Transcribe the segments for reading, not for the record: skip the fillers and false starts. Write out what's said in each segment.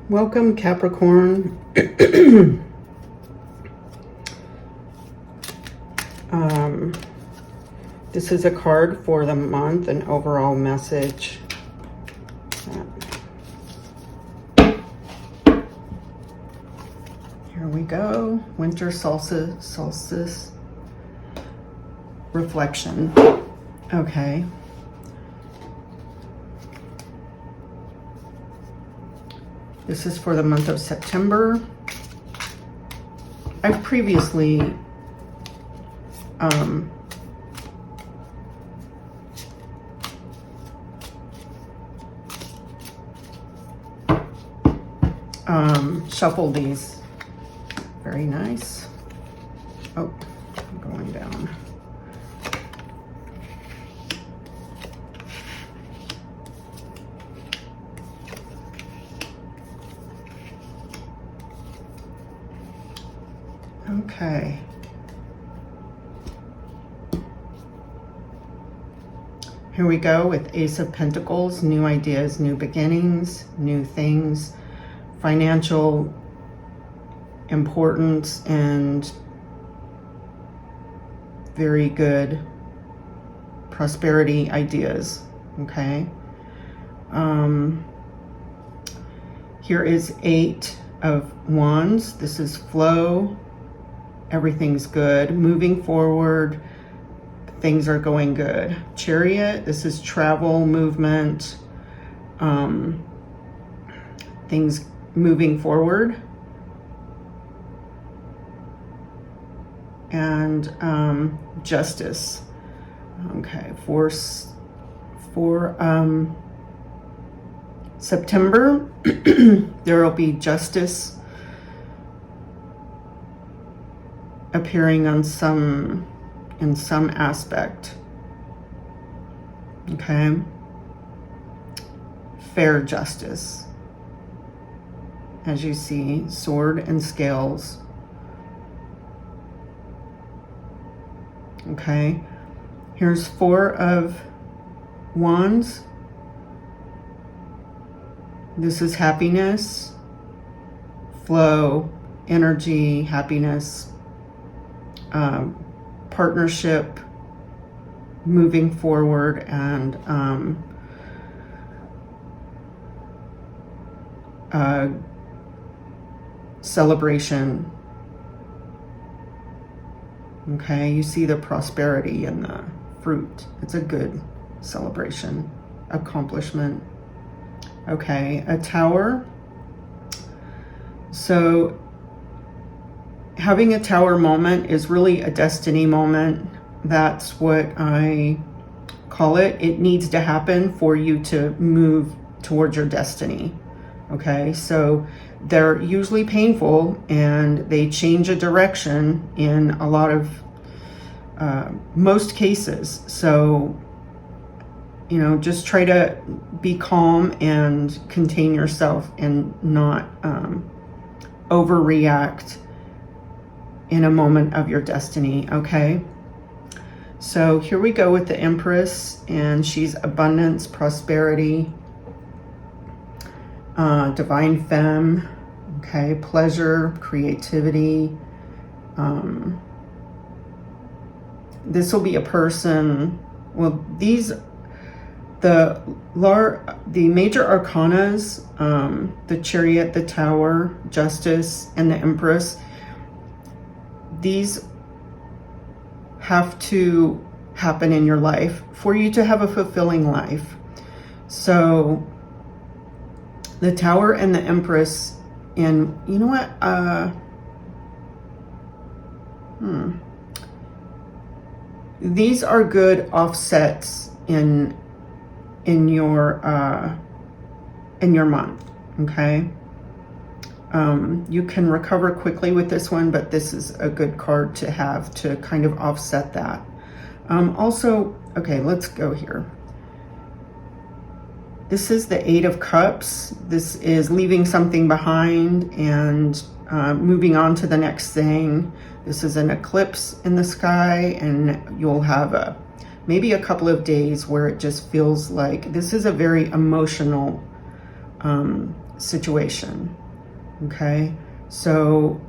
Welcome, Capricorn. This is a card for the month, an overall message. Here we go. Winter solstice reflection. Okay. This is for the month of September. I've previously shuffled these. Very nice. Oh, I'm going down. Okay. Here we go with Ace of Pentacles, new ideas, new beginnings, new things, financial importance, and very good prosperity ideas, okay? Here is Eight of Wands. This is flow. Everything's good. Moving forward, things are going good. Chariot, this is travel, movement, things moving forward. And Justice. Okay, for September, there will be justice appearing on in some aspect. Okay, fair justice. As you see, sword and scales. Okay, here's Four of Wands. This is happiness, flow, energy, happiness, partnership, moving forward, and celebration. Okay, you see the prosperity in the fruit. It's a good celebration, accomplishment. Okay, a Tower. So having a Tower moment is really a destiny moment. That's what I call it. It needs to happen for you to move towards your destiny. Okay, so they're usually painful and they change a direction in a lot of most cases. So, you know, just try to be calm and contain yourself and not overreact in a moment of your destiny. Okay, so here we go with the Empress, and she's abundance, prosperity, divine femme. Okay, pleasure, creativity. This will be a person. Well, the major arcanas, the Chariot, the Tower, Justice, and the Empress, these have to happen in your life for you to have a fulfilling life. So the Tower and the Empress, and you know what? These are good offsets in your month. Okay. You can recover quickly with this one, but this is a good card to have to kind of offset that. Also, okay, let's go here. This is the Eight of Cups. This is leaving something behind and moving on to the next thing. This is an eclipse in the sky, and you'll have maybe a couple of days where it just feels like this is a very emotional situation. Okay, so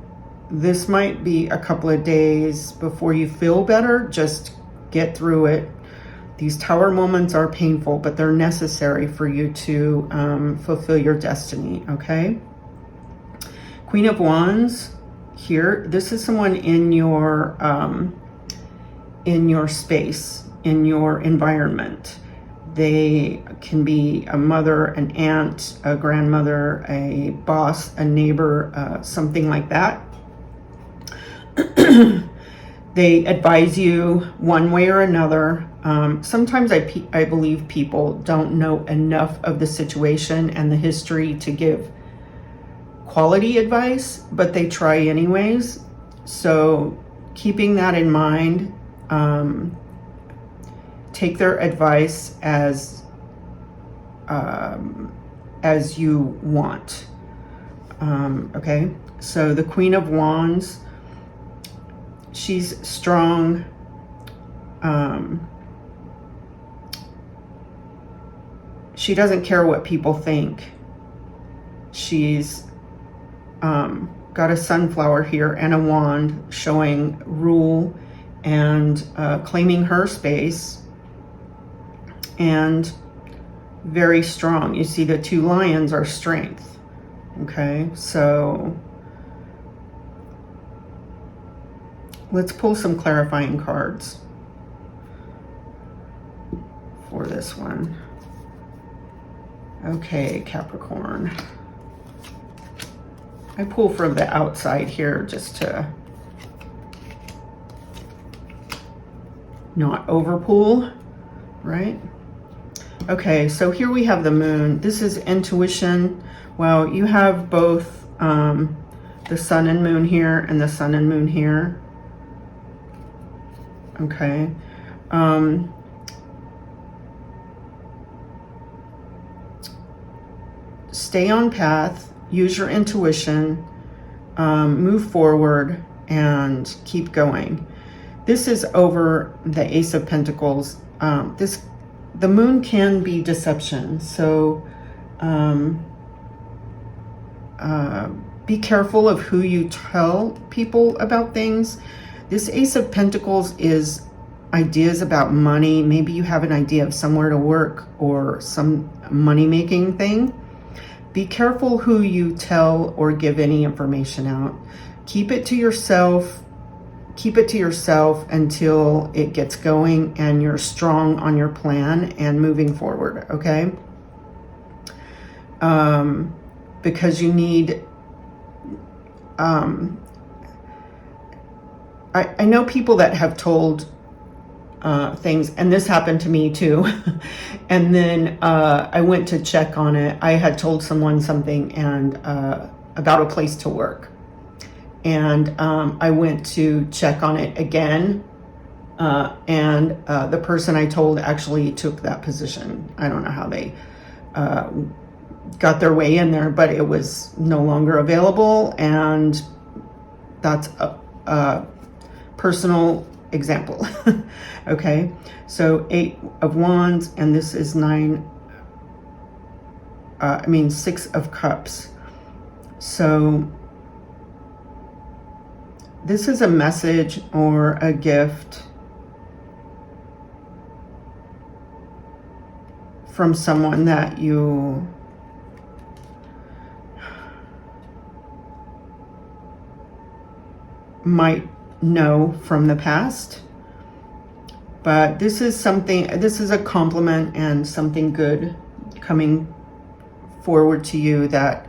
this might be a couple of days before you feel better. Just get through it. These tower moments are painful, but they're necessary for you to fulfill your destiny. Okay, Queen of Wands here. This is someone in your space, in your environment. They can be a mother, an aunt, a grandmother, a boss, a neighbor, something like that. They advise you one way or another. Sometimes I believe people don't know enough of the situation and the history to give quality advice, but they try anyways. So keeping that in mind, take their advice as you want. Okay, so the Queen of Wands, she's strong. She doesn't care what people think. She's got a sunflower here and a wand showing rule and claiming her space, and very strong. You see the two lions are strength. Okay, so let's pull some clarifying cards for this one. Okay, Capricorn. I pull from the outside here just to not overpull, right? Okay, so here we have the moon. This is intuition. Well, you have both the sun and moon here and the sun and moon here. Okay. Stay on path, use your intuition, move forward, and keep going. This is over the Ace of Pentacles. The moon can be deception, so be careful of who you tell people about things. This Ace of Pentacles is ideas about money. Maybe you have an idea of somewhere to work or some money-making thing. Be careful who you tell or give any information out. Keep it to yourself. Keep it to yourself until it gets going and you're strong on your plan and moving forward, okay? Because you need... I know people that have told things, and this happened to me too. And then I went to check on it. I had told someone something and about a place to work. And I went to check on it again. And the person I told actually took that position. I don't know how they got their way in there, but it was no longer available. And that's a personal example. Okay, so 8 of Wands, and this is 6 of Cups. So this is a message or a gift from someone that you might know from the past, but this is a compliment and something good coming forward to you that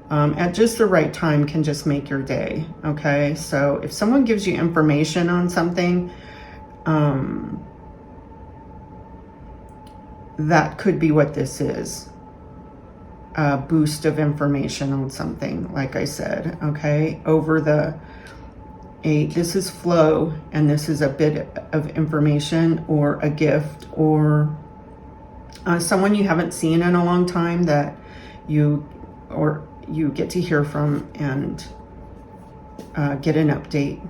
at just the right time can just make your day. Okay, so if someone gives you information on something, that could be what this is. A boost of information on something, like I said. Okay, over the 8, this is flow, and this is a bit of information or a gift or someone you haven't seen in a long time that you get to hear from and get an update.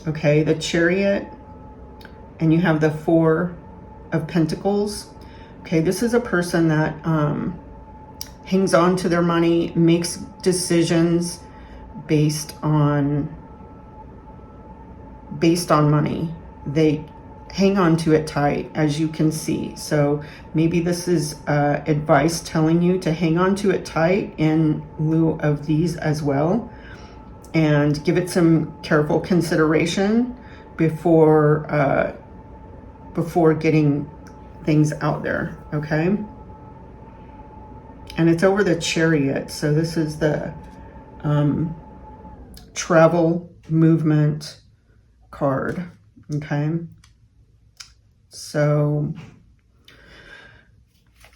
Okay, the Chariot, and you have the 4 of Pentacles. Okay, this is a person that hangs on to their money, makes decisions based on money. They hang on to it tight, as you can see. So maybe this is advice telling you to hang on to it tight in lieu of these as well, and give it some careful consideration before getting things out there, okay? And it's over the Chariot, so this is the travel movement card, okay? So,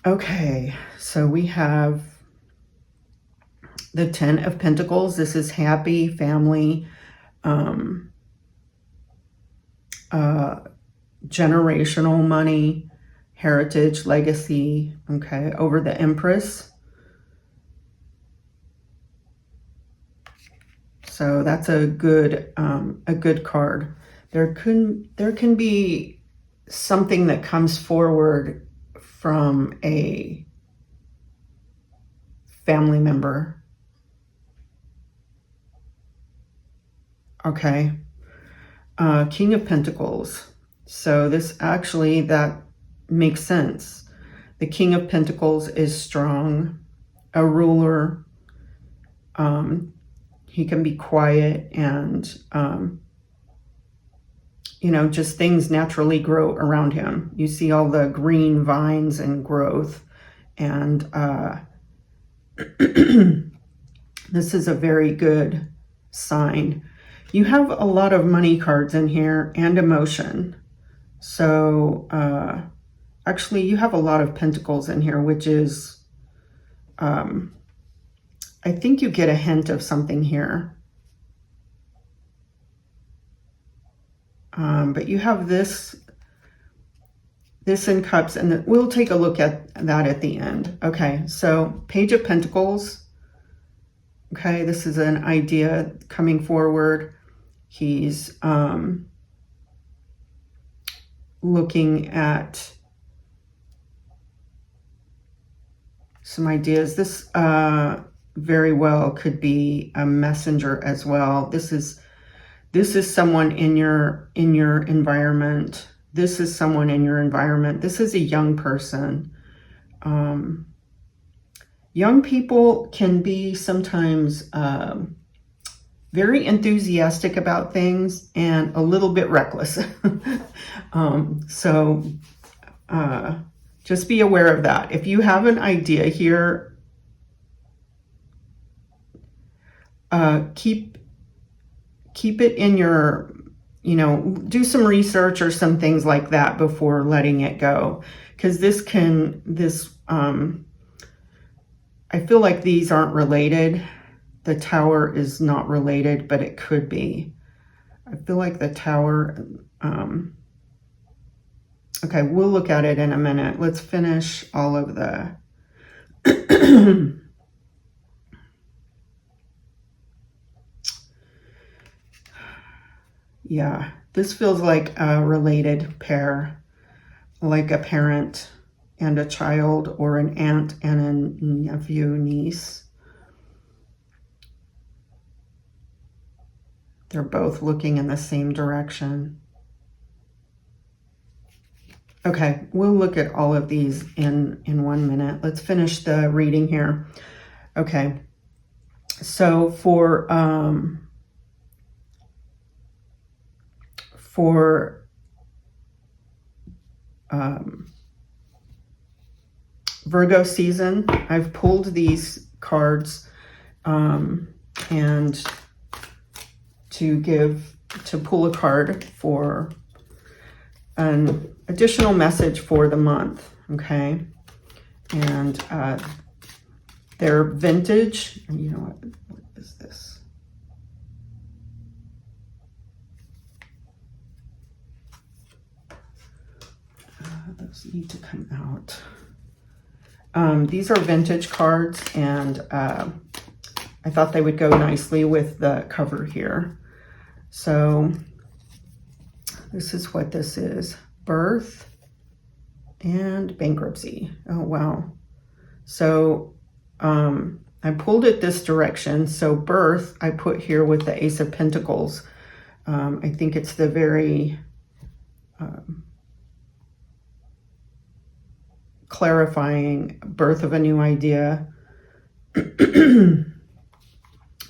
okay, so we have the 10 of Pentacles. This is happy, family, generational money, heritage, legacy, okay, over the Empress. So that's a good card. There can be something that comes forward from a family member. Okay. King of Pentacles. So this actually, that makes sense. The King of Pentacles is strong, a ruler. He can be quiet and, you know, just things naturally grow around him. You see all the green vines and growth. And this is a very good sign. You have a lot of money cards in here and emotion. So actually you have a lot of pentacles in here, which is, I think you get a hint of something here. But you have this in cups, and we'll take a look at that at the end. Okay, so Page of Pentacles. Okay, this is an idea coming forward. He's looking at some ideas. This very well could be a messenger as well. This is someone in your environment. This is someone in your environment. This is a young person. Young people can be sometimes very enthusiastic about things and a little bit reckless. So just be aware of that. If you have an idea here, keep it in your, you know, do some research or some things like that before letting it go. Because I feel like these aren't related. The Tower is not related, but it could be. I feel like the Tower, okay, we'll look at it in a minute. Let's finish all of the, yeah, this feels like a related pair, like a parent and a child, or an aunt and a nephew, niece. They're both looking in the same direction. Okay, we'll look at all of these in 1 minute. Let's finish the reading here. Okay, so for Virgo season, I've pulled these cards and to pull a card for an additional message for the month, okay? And they're vintage. You know what is this? Those need to come out. These are vintage cards, and I thought they would go nicely with the cover here. So this is what this is: birth and bankruptcy. Oh, wow. So I pulled it this direction. So birth, I put here with the Ace of Pentacles. I think it's the very clarifying birth of a new idea.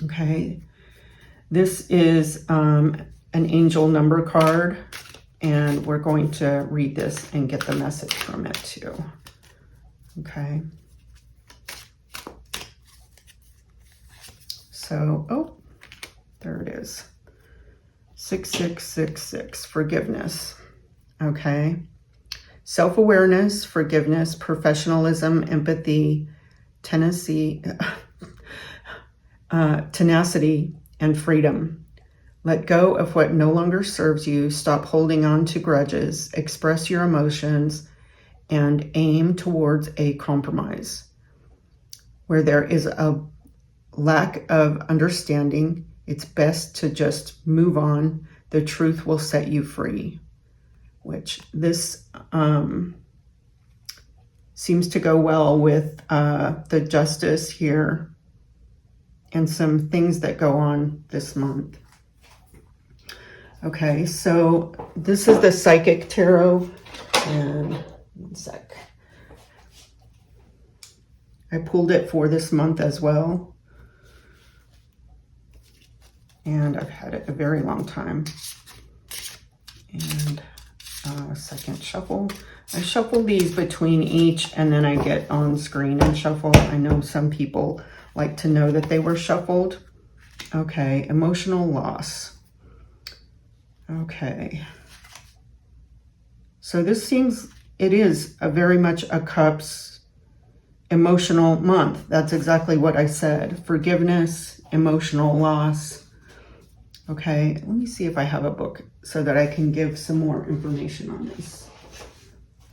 Okay. This is an angel number card, and we're going to read this and get the message from it too. Okay. So, oh, there it is. 6666, forgiveness. Okay. Self-awareness, forgiveness, professionalism, empathy, tenacity, and freedom. Let go of what no longer serves you. Stop holding on to grudges. Express your emotions and aim towards a compromise. Where there is a lack of understanding, it's best to just move on. The truth will set you free. Which this seems to go well with the justice here and some things that go on this month. Okay, so this is the Psychic Tarot, and one sec. I pulled it for this month as well, and I've had it a very long time. And second shuffle. I shuffle these between each, and then I get on screen and shuffle. I know some people like to know that they were shuffled. Okay, emotional loss. Okay. So this seems, it is a very much a Cups emotional month. That's exactly what I said. Forgiveness, emotional loss. Okay, let me see if I have a book so that I can give some more information on this.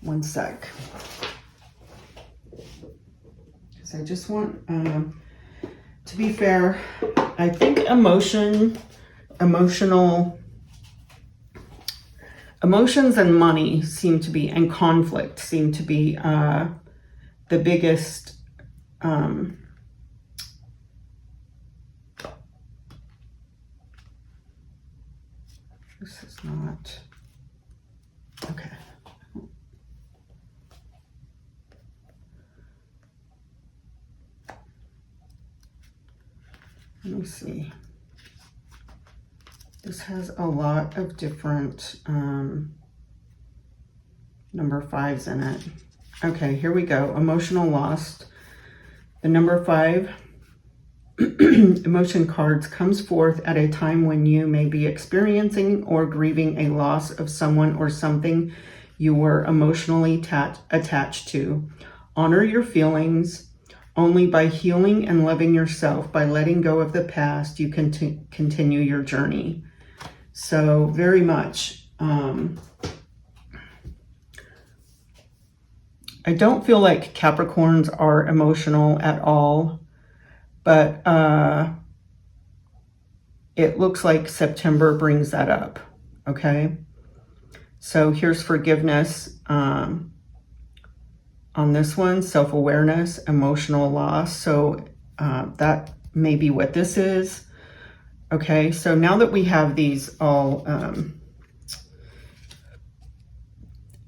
One sec. Because I just want, to be fair, I think emotions and money seem to be, and conflict seem to be the biggest this is not okay. Let me see. This has a lot of different number 5s in it. Okay, here we go. Emotional loss. The number 5 emotion cards comes forth at a time when you may be experiencing or grieving a loss of someone or something you were emotionally attached to. Honor your feelings. Only by healing and loving yourself, by letting go of the past, you can continue your journey. So very much, I don't feel like Capricorns are emotional at all, but it looks like September brings that up, okay? So here's forgiveness on this one, self-awareness, emotional loss. So that may be what this is. Okay, so now that we have these all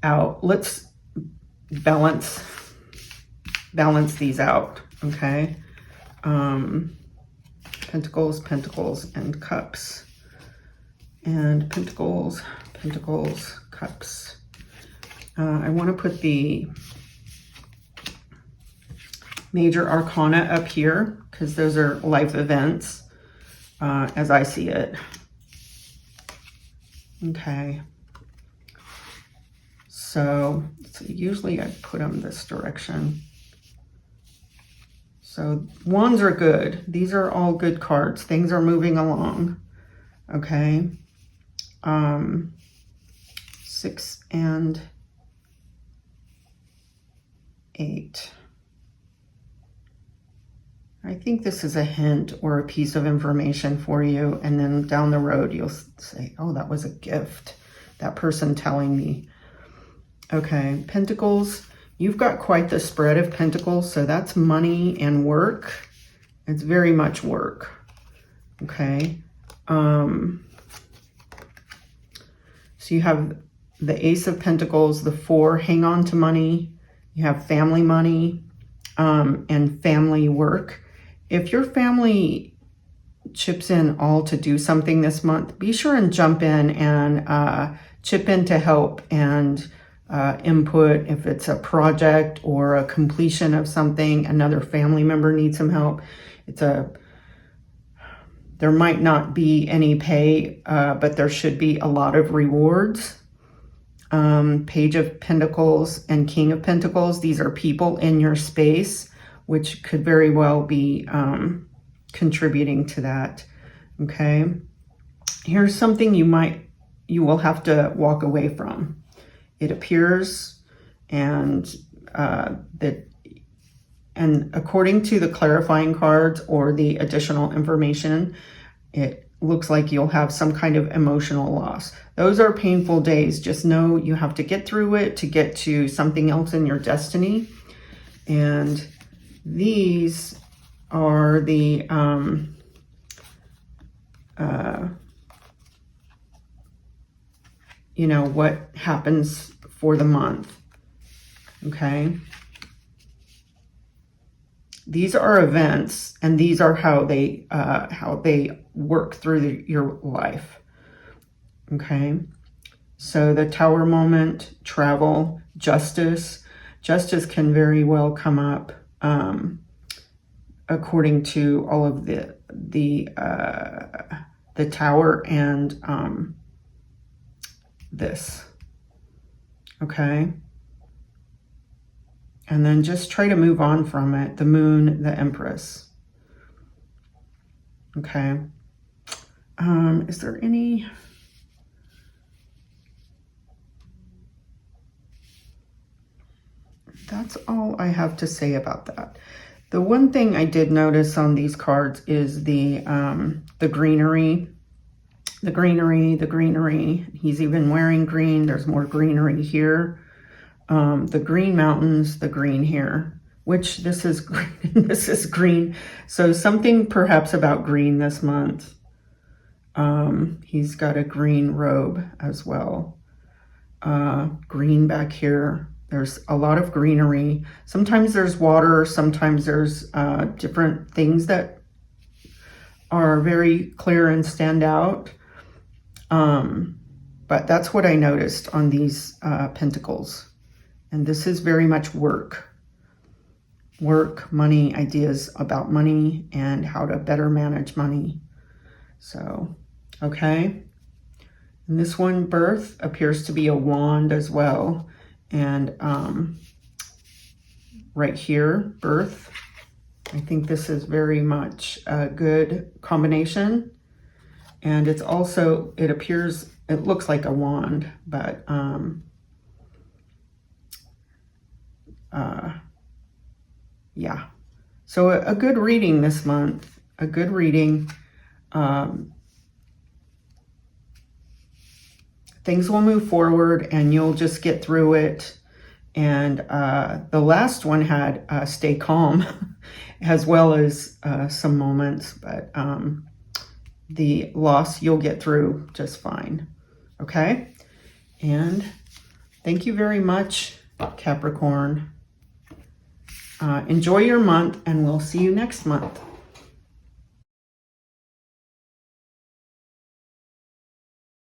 out, let's balance these out, okay? Pentacles, Pentacles, and Cups. And Pentacles, Pentacles, Cups. I want to put the major arcana up here because those are life events as I see it. Okay. So usually I put them this direction. So wands are good. These are all good cards. Things are moving along. Okay. 6 and 8. I think this is a hint or a piece of information for you. And then down the road, you'll say, oh, that was a gift. That person telling me. Okay, Pentacles, You've got quite the spread of pentacles, so that's money and work. It's very much work, okay? So you have the Ace of Pentacles, the 4, hang on to money. You have family money and family work. If your family chips in all to do something this month, be sure and jump in and chip in to help and input. If it's a project or a completion of something, another family member needs some help. There might not be any pay, but there should be a lot of rewards. Page of Pentacles and King of Pentacles. These are people in your space, which could very well be contributing to that. Okay. Here's something you will have to walk away from. It appears, and according to the clarifying cards or the additional information, it looks like you'll have some kind of emotional loss. Those are painful days. Just know you have to get through it to get to something else in your destiny. And these are the you know, what happens for the month. Okay. These are events, and these are how they work through your life. Okay. So the Tower moment, travel, justice. Justice can very well come up according to all of the Tower and this. Okay. And then just try to move on from it. The Moon, the Empress. Okay. Is there any... That's all I have to say about that. The one thing I did notice on these cards is the greenery. The greenery, the greenery. He's even wearing green. There's more greenery here. The green mountains, the green here, which this is green. This is green. So something perhaps about green this month. He's got a green robe as well. Green back here. There's a lot of greenery. Sometimes there's water. Sometimes there's different things that are very clear and stand out. But that's what I noticed on these pentacles. And this is very much work. Work, money, ideas about money and how to better manage money. So, okay. And this one, birth, appears to be a wand as well. And right here, birth. I think this is very much a good combination. And it's also, it looks like a wand, but yeah. So a good reading this month, a good reading. Things will move forward and you'll just get through it. And the last one had stay calm as well as some moments, but the loss you'll get through just fine. Okay. And thank you very much, Capricorn. Enjoy your month, and we'll see you next month.